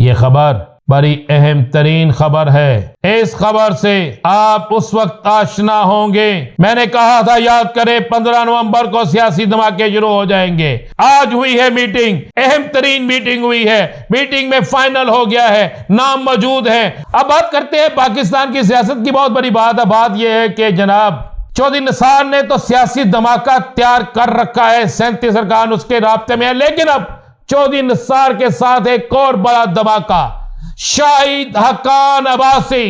ये खबर बड़ी अहम तरीन खबर है। इस खबर से आप उस वक्त आशना होंगे, मैंने कहा था याद करें 15 नवंबर को सियासी धमाके शुरू हो जाएंगे। आज हुई है मीटिंग, अहम तरीन मीटिंग हुई है। मीटिंग में फाइनल हो गया है, नाम मौजूद है। अब बात करते हैं पाकिस्तान की सियासत की। बहुत बड़ी बात है। बात यह है कि जनाब चौधरी निसार ने तो सियासी धमाका तैयार कर रखा है, 37 अरकान उसके राब्ते में है। लेकिन अब चौधरी निसार के साथ एक और बड़ा धमाका, शाहिद हक्कान अब्बासी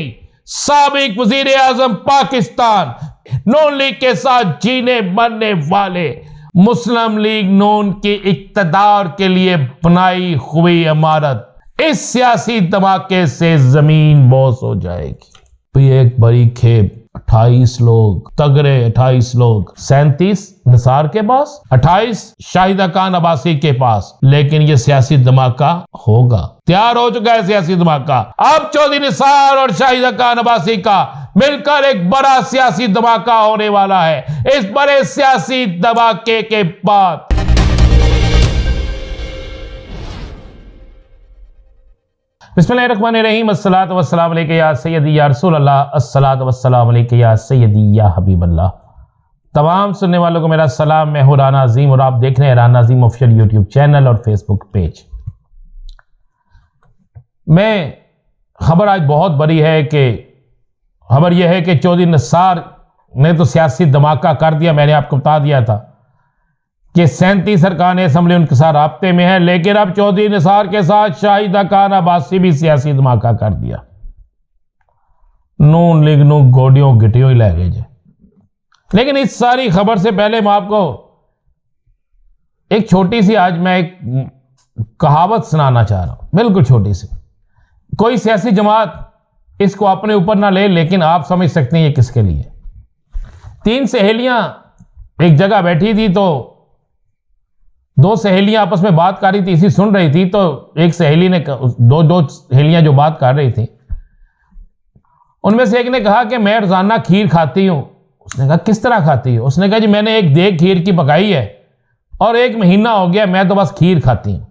साबिक वजीर आजम पाकिस्तान, नून लीग के साथ जीने मरने वाले, मुस्लिम लीग नून की इक्तदार के लिए बनाई हुई इमारत, इस सियासी धमाके से जमीन बोस हो जाएगी। एक बड़ी खेप, 28 लोग तगड़े, 28 लोग, 37 निसार के पास, 28 शाहिद हक्कान अब्बासी के पास। लेकिन यह सियासी धमाका होगा, तैयार हो चुका है सियासी धमाका। अब चौधरी निसार और शाहिद हक्कान अब्बासी का मिलकर एक बड़ा सियासी धमाका होने वाला है। इस बड़े सियासी धमाके के बाद बिस्मिल्लाहिर्रहमानिर्रहीम, अस्सलातु वस्सलामु अलैका या सय्यदी या रसूल अल्लाह, अस्सलातु वस्सलामु अलैका या सय्यदी या हबीब अल्लाह। तमाम सुनने वालों को मेरा सलाम। मैं हूं राना अजीम और आप देख रहे हैं राना अजीम ऑफिशियल यूट्यूब चैनल और फेसबुक पेज। मैं खबर आज बहुत बड़ी है कि खबर यह है कि चौधरी निसार ने तो सियासी धमाका कर दिया। मैंने आपको बता दिया था कि 37 अरकान असम्बली उनके साथ राब्ते में है। लेकिन अब चौधरी निसार के साथ शाहिद हक्कान अब्बासी भी सियासी धमाका कर दिया। नून लीग नू गोडियों गिटियों ही लै गए जे। लेकिन इस सारी खबर से पहले मैं आपको एक छोटी सी, आज मैं एक कहावत सुनाना चाह रहा हूं, बिल्कुल छोटी सी। कोई सियासी जमात इसको अपने ऊपर ना ले, लेकिन आप समझ सकते हैं ये किसके लिए। 3 सहेलियां एक जगह बैठी थी, तो 2 सहेलियां आपस में बात कर रही थी, इसी सुन रही थी। तो एक सहेली ने, दो सहेलियां जो बात कर रही थी, उनमें से एक ने कहा कि मैं रोजाना खीर खाती हूं। उसने कहा किस तरह खाती हो? उसने कहा जी मैंने एक देग खीर की पकाई है और 1 महीना हो गया मैं तो बस खीर खाती हूं।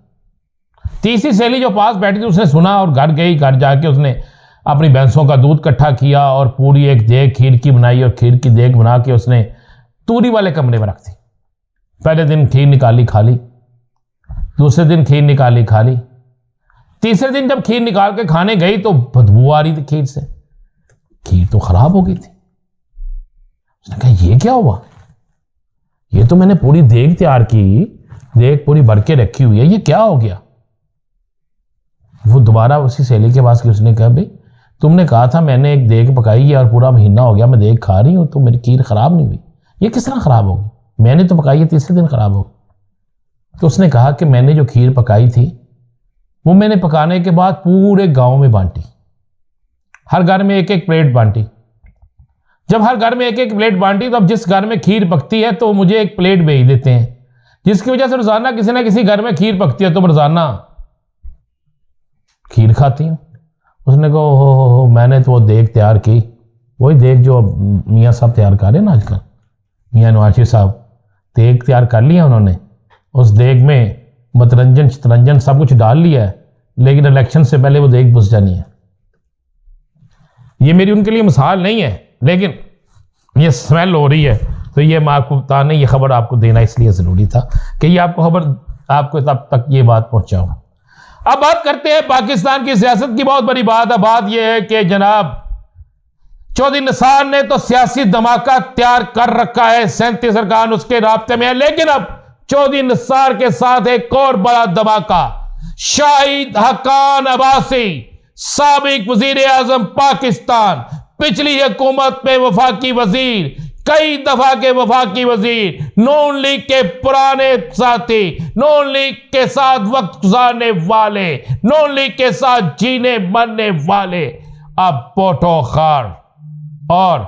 तीसरी सहेली जो पास बैठी थी उसने सुना और घर गई। घर जाके उसने अपनी भैंसों का दूध इकट्ठा किया और पूरी एक देग खीर की बनाई और खीर की देग बना के उसने तूरी वाले कमरे में रख दी। पहले दिन खीर निकाली खा ली, दूसरे दिन खीर निकाली खा ली, तीसरे दिन जब खीर निकाल के खाने गई तो बदबू आ रही थी खीर से, खीर तो खराब हो गई थी। उसने कहा ये क्या हुआ? ये तो मैंने पूरी देग तैयार की, देग पूरी भर के रखी हुई है, ये क्या हो गया? वो दोबारा उसी सहेली के पास गई। उसने कहा भाई तुमने कहा था मैंने एक देग पकाई है और पूरा महीना हो गया मैं देग खा रही हूं, तो मेरी खीर खराब नहीं हुई, ये किस तरह खराब होगी? मैंने तो पकाई है, तीसरे दिन खराब हो गई। तो उसने कहा कि मैंने जो खीर पकाई थी वो मैंने पकाने के बाद पूरे गांव में बांटी, हर घर में 1-1 प्लेट बांटी। जब हर घर में 1-1 प्लेट बांटी तो अब जिस घर में खीर पकती है तो मुझे 1 प्लेट भेज देते हैं, जिसकी वजह से रोजाना किसी ना किसी घर में खीर पकती है तो रोजाना खीर खाती हूं। उसने कहा हो मैंने तो वो देग तैयार की, वही देग जो मियाँ साहब तैयार कर रहे हैं ना आजकल, मियाँ नवाज साहब देग तैयार कर लिया उन्होंने। उस देग में मतरंजन शतरंजन सब कुछ डाल लिया है, लेकिन इलेक्शन से पहले वो देग बुझ जानी है। ये मेरी उनके लिए मिसाल नहीं है, लेकिन ये स्मेल हो रही है तो ये मैं आपको बताने, ये खबर आपको देना इसलिए ज़रूरी था कि ये आपको खबर, आपको तब तक ये बात पहुंचाऊं। अब बात करते हैं पाकिस्तान की सियासत की। बहुत बड़ी बात है। बात यह है कि जनाब चौधरी निसार ने तो सियासी धमाका तैयार कर रखा है, 37 अरकान उसके राब्ते में है। लेकिन अब चौधरी निसार के साथ एक और बड़ा धमाका, शाहिद हक्कान अब्बासी साबिक वजीर आजम पाकिस्तान, पिछली हुकूमत में वफाकी वजीर, कई दफा के वफाकी वजीर, नून लीग के पुराने साथी, नून लीग के साथ वक्त गुजारने वाले, नून लीग के साथ जीने मरने वाले, अब पोटोखार और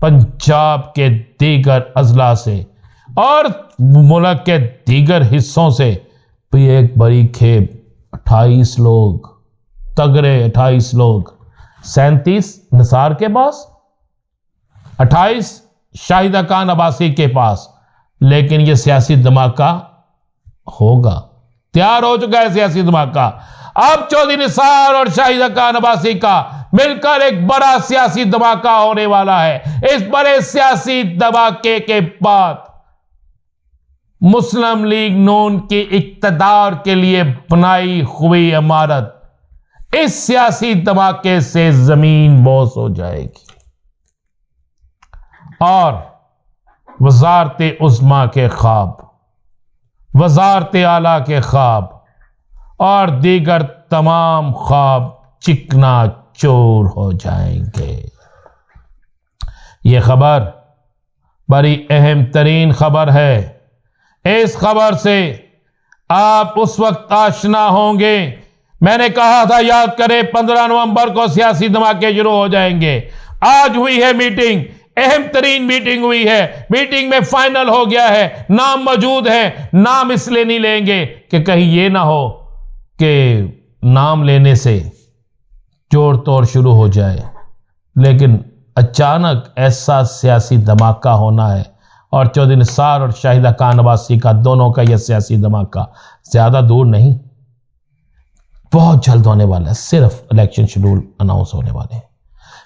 पंजाब के दीगर अजला से और मुल्क के दीगर हिस्सों से भी एक बड़ी खेप, 28 लोग तगड़े, 28 लोग, 37 निसार के पास, 28 शाहिद हक्कान अब्बासी के पास। लेकिन यह सियासी धमाका होगा, तैयार हो चुका है सियासी धमाका। अब चौधरी निसार और शाहिद खान अब्बासी का मिलकर एक बड़ा सियासी धमाका होने वाला है। इस बड़े सियासी धमाके के बाद मुस्लिम लीग नून की इक्तदार के लिए बनाई हुई इमारत इस सियासी धमाके से जमीन बोस हो जाएगी और वजारत उस्मा के ख्वाब, वजारत आला के ख्वाब और दीगर तमाम ख्वाब चिकना चूर हो जाएंगे। यह खबर बड़ी अहम तरीन खबर है। इस खबर से आप उस वक्त आशना होंगे, मैंने कहा था याद करें 15 नवंबर को सियासी धमाके शुरू हो जाएंगे। आज हुई है मीटिंग, अहम तरीन मीटिंग हुई है। मीटिंग में फाइनल हो गया है, नाम मौजूद है। नाम इसलिए नहीं लेंगे कि कहीं ये ना हो कि नाम लेने से जोड़ तोड़ शुरू हो जाए, लेकिन अचानक ऐसा सियासी धमाका होना है और चौधरी निसार और शाहिद खान अब्बासी का दोनों का यह सियासी धमाका ज्यादा दूर नहीं, बहुत जल्द होने वाला है। सिर्फ इलेक्शन शेड्यूल अनाउंस होने वाले हैं।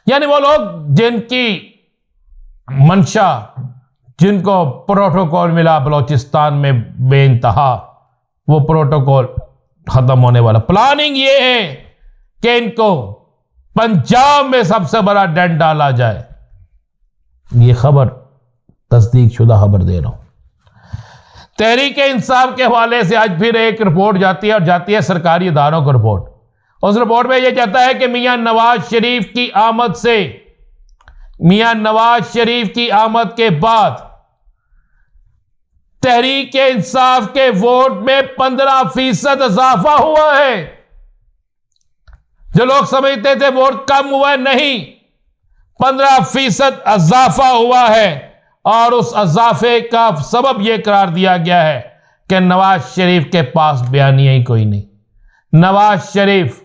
यानी वो लोग जिनकी मंशा, जिनको प्रोटोकॉल मिला बलूचिस्तान में बेइंतहा, वो प्रोटोकॉल खत्म होने वाला। प्लानिंग ये है कि इनको पंजाब में सबसे बड़ा डंड डाला जाए। ये खबर तस्दीक शुदा खबर दे रहा हूं। तहरीक इंसाफ के हवाले से आज फिर एक रिपोर्ट जाती है और जाती है सरकारी इदारों को रिपोर्ट। उस रिपोर्ट में यह कहता है कि मियां नवाज शरीफ की आमद से, मियां नवाज शरीफ की आमद के बाद तहरीक इंसाफ के वोट में 15% इजाफा हुआ है। जो लोग समझते थे वोट कम हुआ है, नहीं, 15% इजाफा हुआ है और उस इजाफे का सबब यह करार दिया गया है कि नवाज शरीफ के पास बयानिया ही कोई नहीं। नवाज शरीफ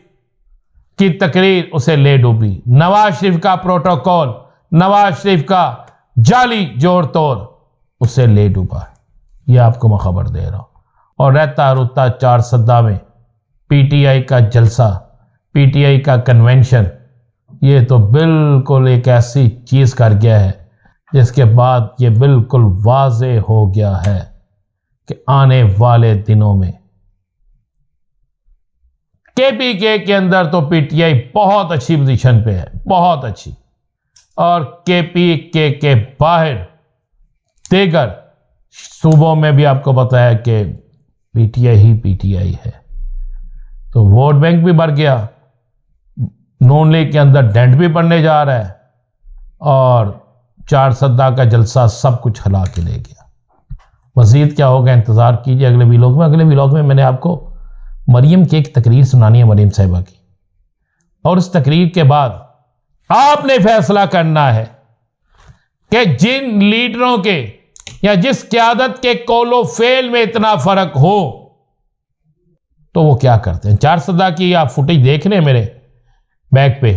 की तकरीर उसे ले डूबी, नवाज शरीफ का प्रोटोकॉल, नवाज शरीफ का जाली जोड़ तोड़ उसे ले डूबा है। यह आपको मैं खबर दे रहा हूं। और रहता रुता 4 सद्दा में पीटीआई का जलसा, पीटीआई का कन्वेंशन, ये तो बिल्कुल एक ऐसी चीज कर गया है जिसके बाद ये बिल्कुल वाजे हो गया है कि आने वाले दिनों में केपीके के अंदर तो पीटीआई बहुत अच्छी पोजीशन पे है, बहुत अच्छी, और केपीके के बाहर देगर सूबों में भी आपको पता है कि पीटीआई ही पीटीआई है। तो वोट बैंक भी बढ़ गया, नून लीग के अंदर डेंट भी पड़ने जा रहा है और 4 सद्दा का जलसा सब कुछ हिला के ले गया। मजीद क्या होगा इंतजार कीजिए अगले व्लॉग में। अगले व्लॉग में मैंने आपको मरियम की एक तकरीर सुनानी है, मरियम साहिबा की, और उस तकरीर के बाद आपने फैसला करना है कि जिन लीडरों के या जिस क़यादत के कौलो फेल में इतना फर्क हो तो वो क्या करते हैं। 4 सद्दा की आप फुटेज देख रहे हैं मेरे बैक पे,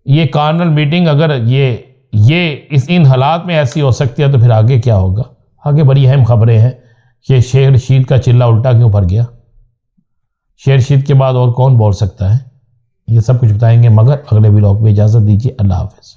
ये कार्नल मीटिंग अगर ये इन हालात में ऐसी हो सकती है तो फिर आगे क्या होगा। आगे बड़ी अहम खबरें हैं। ये शेर रशीद का चिल्ला उल्टा क्यों भर गया, शेर रशीद के बाद और कौन बोल सकता है, ये सब कुछ बताएंगे, मगर अगले व्लॉग में इजाजत दीजिए। अल्लाह हाफिज।